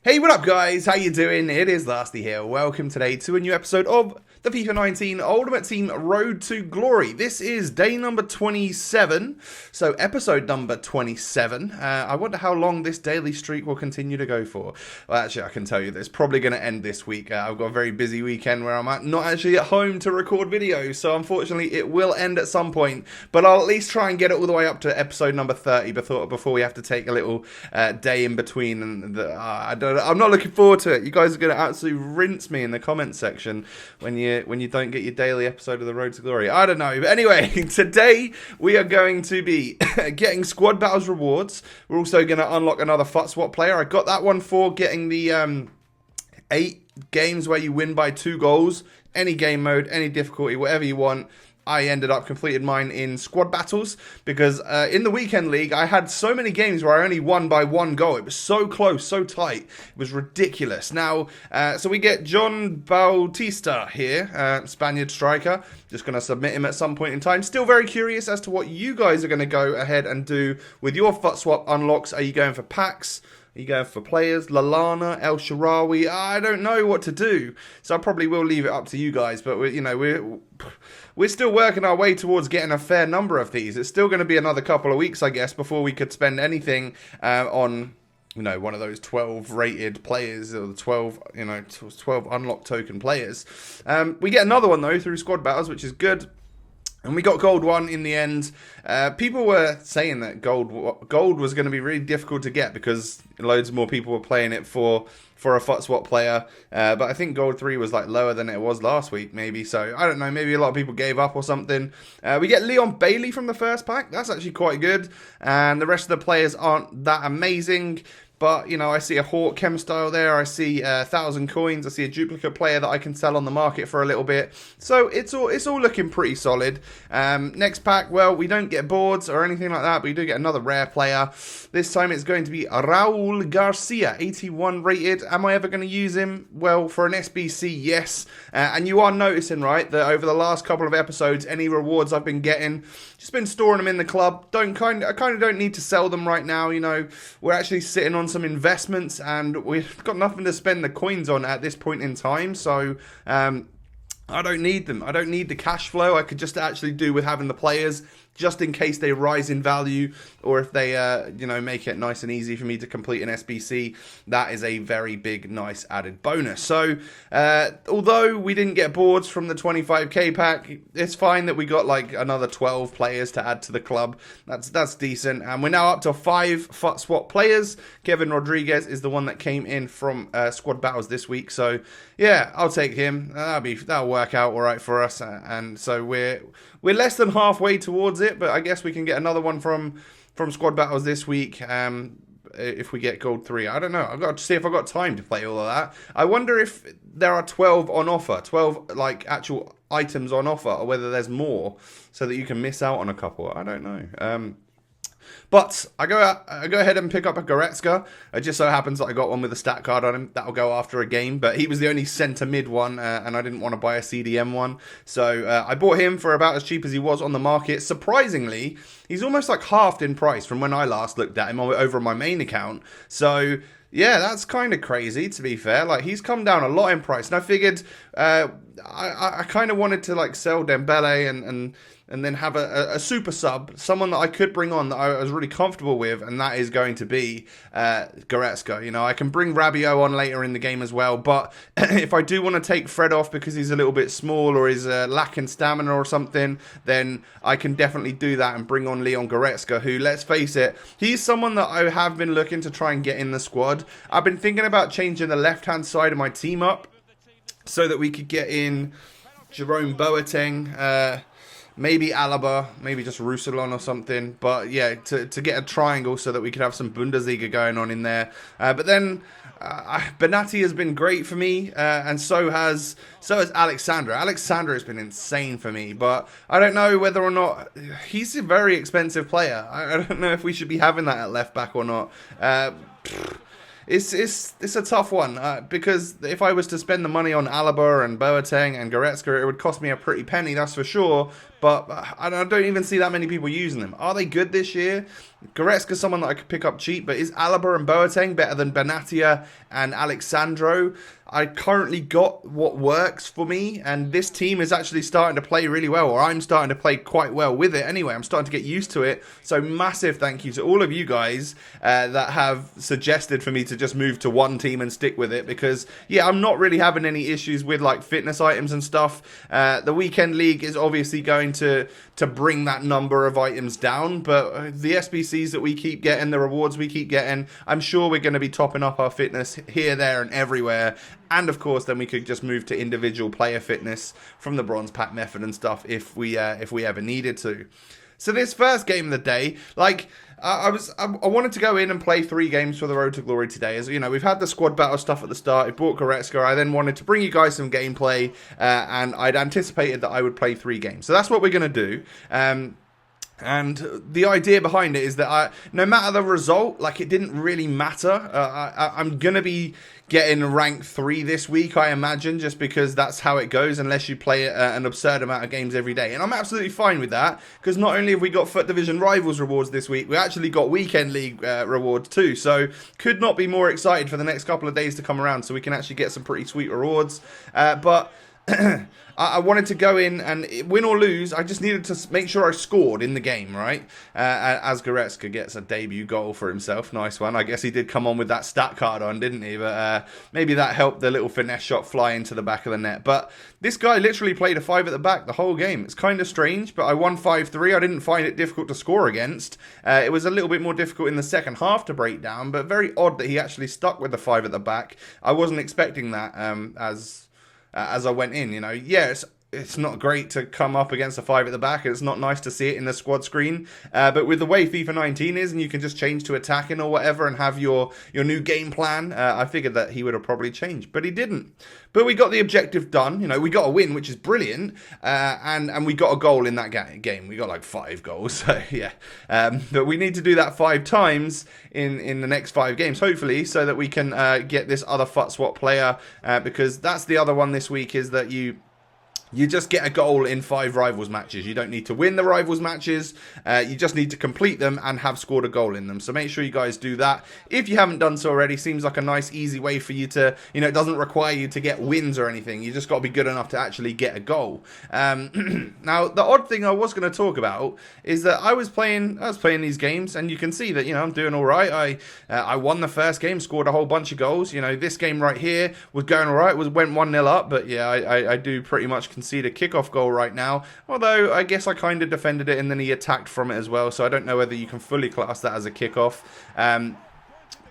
Hey, what up guys? How you doing? It is Lasty here. Welcome today to a new episode of the FIFA 19 Ultimate Team Road to Glory. This is day number 27, so episode number 27. I wonder how long this daily streak will continue to go for. Well, actually, I can tell you that it's probably going to end this week. I've got a very busy weekend where I'm not actually at home to record videos, so unfortunately it will end at some point, but I'll at least try and get it all the way up to episode number 30 before we have to take a little day in between. And I'm not looking forward to it. You guys are going to absolutely rinse me in the comments section when you don't get your daily episode of the Road to Glory. I don't know. But anyway, today we are going to be getting squad battles rewards. We're also going to unlock another FUT swap player. I got that one for getting the 8 games where you win by 2 goals. Any game mode, any difficulty, whatever you want. I ended up completed mine in squad battles because in the weekend league I had so many games where I only won by 1 goal. It was so close, so tight. It was ridiculous. Now, so we get John Bautista here, Spaniard striker. Just going to submit him at some point in time. Still very curious as to what you guys are going to go ahead and do with your FUT swap unlocks. Are you going for packs? Are you going for players? Lalana, El Shaarawy? I don't know what to do. So I probably will leave it up to you guys. But we're still working our way towards getting a fair number of these. It's still going to be another couple of weeks, I guess, before we could spend anything on, one of those 12 rated players or the 12 unlocked token players. We get another one though through squad battles, which is good. And we got gold 1 in the end. People were saying that gold was going to be really difficult to get because loads more people were playing it for a FUT swap player. But I think gold 3 was like lower than it was last week, maybe. So I don't know. Maybe a lot of people gave up or something. We get Leon Bailey from the first pack. That's actually quite good. And the rest of the players aren't that amazing. But, I see a Hawk Chem style there. I see 1,000 coins. I see a duplicate player that I can sell on the market for a little bit. So it's all looking pretty solid. Next pack, well, we don't get boards or anything like that, but we do get another rare player. This time it's going to be Raul Garcia, 81 rated. Am I ever going to use him? Well, for an SBC, yes. And you are noticing, right, that over the last couple of episodes, any rewards I've been getting, just been storing them in the club. I kind of don't need to sell them right now. We're actually sitting on some investments and we've got nothing to spend the coins on at this point in time. So I don't need them. I don't need the cash flow. I could just actually do with having the players just in case they rise in value or if they, make it nice and easy for me to complete an SBC. That is a very big, nice added bonus. So, although we didn't get boards from the 25k pack, it's fine that we got like another 12 players to add to the club. That's decent. And we're now up to 5 FUT swap players. Kevin Rodriguez is the one that came in from squad battles this week. So, yeah, I'll take him. That'll work out all right for us. And so we're less than halfway towards it, but I guess we can get another one from squad battles this week if we get gold 3. I don't know. I've got to see if I've got time to play all of that. I wonder if there are 12 on offer, 12 like actual items on offer, or whether there's more so that you can miss out on a couple. I don't know. But I go ahead and pick up a Goretzka. It just so happens that I got one with a stat card on him. That'll go after a game. But he was the only centre mid one, and I didn't want to buy a CDM one. So I bought him for about as cheap as he was on the market. Surprisingly, he's almost like halved in price from when I last looked at him over on my main account. So yeah, that's kind of crazy, to be fair. Like, he's come down a lot in price. And I figured I kind of wanted to like sell Dembele and then have a super sub, someone that I could bring on that I was really comfortable with, and that is going to be Goretzka. I can bring Rabiot on later in the game as well, but if I do want to take Fred off because he's a little bit small or is lacking stamina or something, then I can definitely do that and bring on Leon Goretzka, who, let's face it, he's someone that I have been looking to try and get in the squad. I've been thinking about changing the left-hand side of my team up so that we could get in Jerome Boateng, maybe Alaba, maybe just Roussillon or something. But yeah, to get a triangle so that we could have some Bundesliga going on in there. But then Benatti has been great for me, and so has Alexander. Alexander has been insane for me, but I don't know whether or not he's a very expensive player. I don't know if we should be having that at left back or not. It's a tough one because if I was to spend the money on Alaba and Boateng and Goretzka, it would cost me a pretty penny, that's for sure. but I don't even see that many people using them. Are they good this year? Goretzka's someone that I could pick up cheap, but is Alaba and Boateng better than Benatia and Alexandro? I currently got what works for me, and this team is actually starting to play really well, or I'm starting to play quite well with it anyway. I'm starting to get used to it. So massive thank you to all of you guys that have suggested for me to just move to one team and stick with it, because yeah, I'm not really having any issues with like fitness items and stuff. The weekend league is obviously going to bring that number of items down, but the SBCs that we keep getting, the rewards we keep getting, I'm sure we're going to be topping up our fitness here, there and everywhere. And of course, then we could just move to individual player fitness from the bronze pack method and stuff if we ever needed to. So this first game of the day, like I wanted to go in and play 3 games for the Road to Glory today. As you know, we've had the squad battle stuff at the start. I bought Goretzka. I then wanted to bring you guys some gameplay, and I'd anticipated that I would play 3 games. So that's what we're going to do. And the idea behind it is that no matter the result, like it didn't really matter. I'm going to be getting rank 3 this week, I imagine, just because that's how it goes unless you play an absurd amount of games every day. And I'm absolutely fine with that, because not only have we got FUT Division Rivals rewards this week, we actually got Weekend League rewards too. So could not be more excited for the next couple of days to come around so we can actually get some pretty sweet rewards. But I wanted to go in and win or lose. I just needed to make sure I scored in the game, right? As Goretzka gets a debut goal for himself. Nice one. I guess he did come on with that stat card on, didn't he? But maybe that helped the little finesse shot fly into the back of the net. But this guy literally played a 5 at the back the whole game. It's kind of strange, but I won 5-3. I didn't find it difficult to score against. It was a little bit more difficult in the second half to break down, but very odd that he actually stuck with the 5 at the back. I wasn't expecting that as I went in, you know. Yes, it's not great to come up against a 5 at the back. It's not nice to see it in the squad screen. But with the way FIFA 19 is, and you can just change to attacking or whatever and have your new game plan, I figured that he would have probably changed. But he didn't. But we got the objective done. You know, we got a win, which is brilliant. And we got a goal in that game. We got like 5 goals. So, yeah. But we need to do that 5 times in the next 5 games, hopefully, so that we can get this other FUT swap player. Because that's the other one this week, is that you just get a goal in 5 rivals matches. You don't need to win the rivals matches. You just need to complete them and have scored a goal in them. So make sure you guys do that. If you haven't done so already, seems like a nice, easy way for you to, you know, it doesn't require you to get wins or anything. You just got to be good enough to actually get a goal. Now, the odd thing I was going to talk about is that I was playing these games, and you can see that, you know, I'm doing all right. I won the first game, scored a whole bunch of goals. You know, this game right here was going all right. Went 1-0 up, but yeah, I do pretty much concede a kickoff goal right now, although I guess I kind of defended it and then he attacked from it as well, so I don't know whether you can fully class that as a kickoff.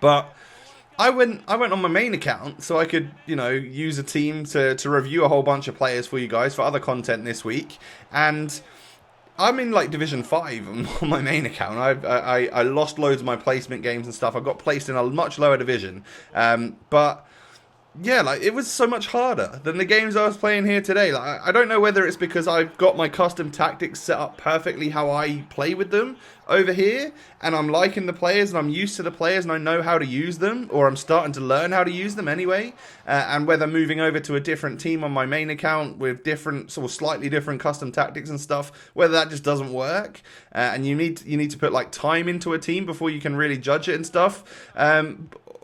But I went on my main account so I could, you know, use a team to review a whole bunch of players for you guys for other content this week, and I'm in like Division 5 on my main account. I lost loads of my placement games and stuff. I got placed in a much lower division, but yeah, like it was so much harder than the games I was playing here today. Like I don't know whether it's because I've got my custom tactics set up perfectly how I play with them over here, and I'm liking the players and I'm used to the players and I know how to use them, or I'm starting to learn how to use them anyway, and whether moving over to a different team on my main account with different, sort of slightly different custom tactics and stuff, whether that just doesn't work, and you need to put like time into a team before you can really judge it and stuff.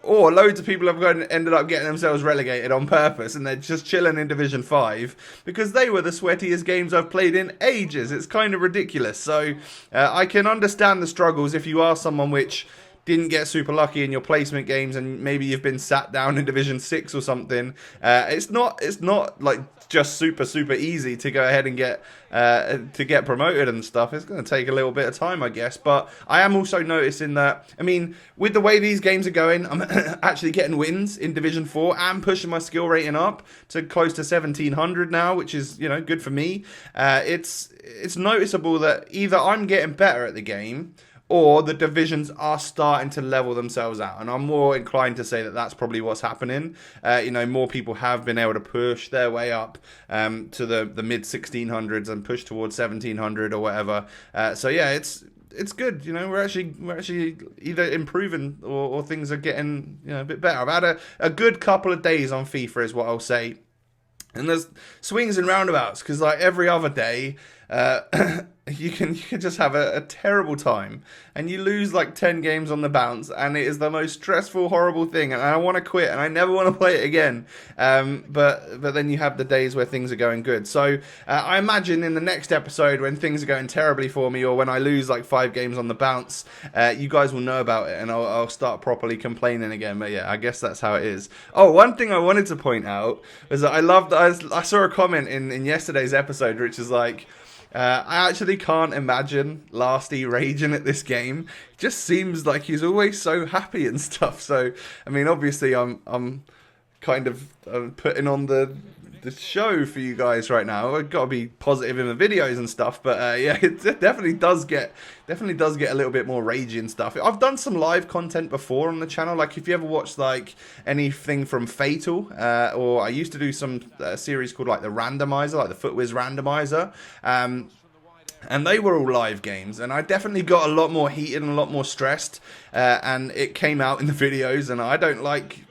Or loads of people have ended up getting themselves relegated on purpose, and they're just chilling in Division 5 because they were the sweatiest games I've played in ages. It's kind of ridiculous. So I can understand the struggles if you are someone which didn't get super lucky in your placement games and maybe you've been sat down in Division 6 or something. It's not like just super easy to go ahead and get promoted and stuff. It's going to take a little bit of time, I guess. But I am also noticing that, I mean, with the way these games are going, I'm actually getting wins in Division 4 and pushing my skill rating up to close to 1700 now, which is, you know, good for me. It's noticeable that either I'm getting better at the game, or the divisions are starting to level themselves out. And I'm more inclined to say that that's probably what's happening. You know, more people have been able to push their way up to the mid 1600s and push towards 1700 or whatever. So yeah, it's good. You know, we're actually either improving or things are getting, you know, a bit better. I've had a good couple of days on FIFA is what I'll say. And there's swings and roundabouts, because like every other day, you can just have a terrible time, and you lose like 10 games on the bounce, and it is the most stressful, horrible thing, and I want to quit, and I never want to play it again. But then you have the days where things are going good. So I imagine in the next episode, when things are going terribly for me, or when I lose like 5 games on the bounce, you guys will know about it, and I'll start properly complaining again. But yeah, I guess that's how it is. Oh, one thing I wanted to point out was that I saw a comment in yesterday's episode, which is like, I actually can't imagine Lasty raging at this game. It just seems like he's always so happy and stuff. So, I mean, obviously, I'm kind of putting on the show for you guys right now. I've got to be positive in the videos and stuff, but yeah, it definitely does get a little bit more ragey and stuff. I've done some live content before on the channel, like if you ever watched like anything from Fatal, or I used to do some series called like the Randomizer, like the FootWiz Randomizer, and they were all live games, and I definitely got a lot more heated and a lot more stressed, and it came out in the videos, and I don't like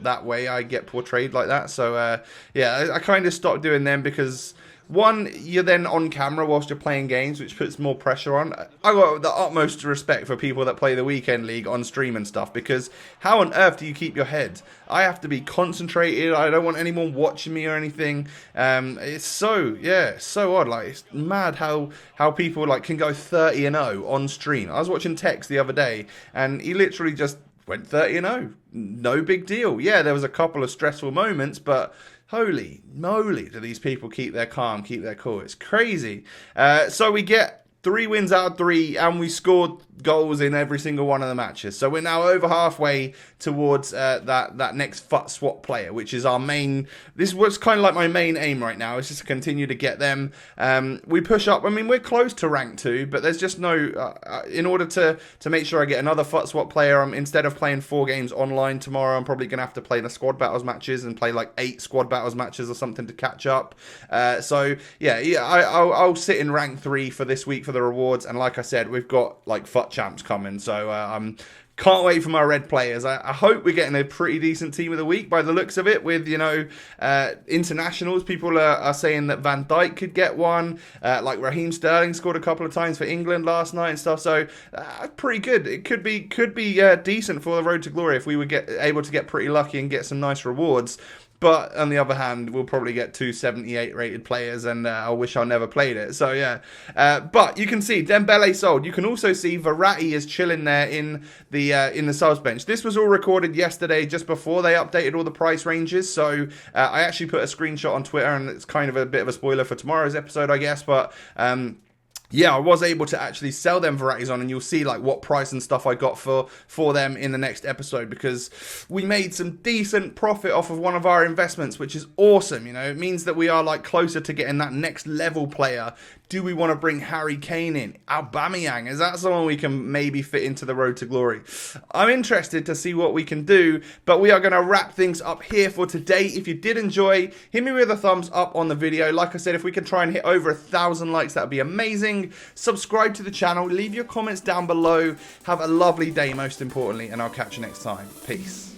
that way I get portrayed like that. So yeah, I kind of stopped doing them because, one, you're then on camera whilst you're playing games, which puts more pressure on. I got the utmost respect for people that play the weekend league on stream and stuff, because how on earth do you keep your head? I have to be concentrated. I don't want anyone watching me or anything. It's so odd. Like, it's mad how people like can go 30-0 on stream. I was watching Tex the other day, and he literally just went 30-0. No big deal. Yeah, there was a couple of stressful moments, but holy moly, do these people keep their calm, keep their cool. It's crazy. So we get 3 wins out of 3, and we scored goals in every single one of the matches. So we're now over halfway towards that next FUT swap player, which is our main. This is what's kind of like my main aim right now, is just to continue to get them. We push up. I mean, we're close to rank 2, but there's just no. In order to make sure I get another FUT swap player, instead of playing 4 games online tomorrow, I'm probably gonna have to play the squad battles matches and play like 8 squad battles matches or something to catch up. So yeah, I'll sit in rank 3 for this week for the rewards, and like I said, we've got like FUT champs coming, so can't wait for my red players. I hope we're getting a pretty decent team of the week by the looks of it, with, you know, internationals. People are saying that Van Dijk could get one, like Raheem Sterling scored a couple of times for England last night and stuff, so pretty good. It could be decent for the road to glory if we would get able to get pretty lucky and get some nice rewards. But on the other hand, we'll probably get 278 rated players, and I wish I never played it. So yeah, but you can see Dembele sold. You can also see Verratti is chilling there in the subs bench. This was all recorded yesterday, just before they updated all the price ranges. So I actually put a screenshot on Twitter, and it's kind of a bit of a spoiler for tomorrow's episode, I guess. But yeah, I was able to actually sell them Verrattis on, and you'll see like what price and stuff I got for them in the next episode, because we made some decent profit off of one of our investments, which is awesome. You know, it means that we are like closer to getting that next level player. Do we want to bring Harry Kane in? Aubameyang, is that someone we can maybe fit into the road to glory? I'm interested to see what we can do, but we are going to wrap things up here for today. If you did enjoy, hit me with a thumbs up on the video. Like I said, if we can try and hit over 1,000 likes, that would be amazing. Subscribe to the channel, leave your comments down below. Have a lovely day, most importantly, and I'll catch you next time. Peace.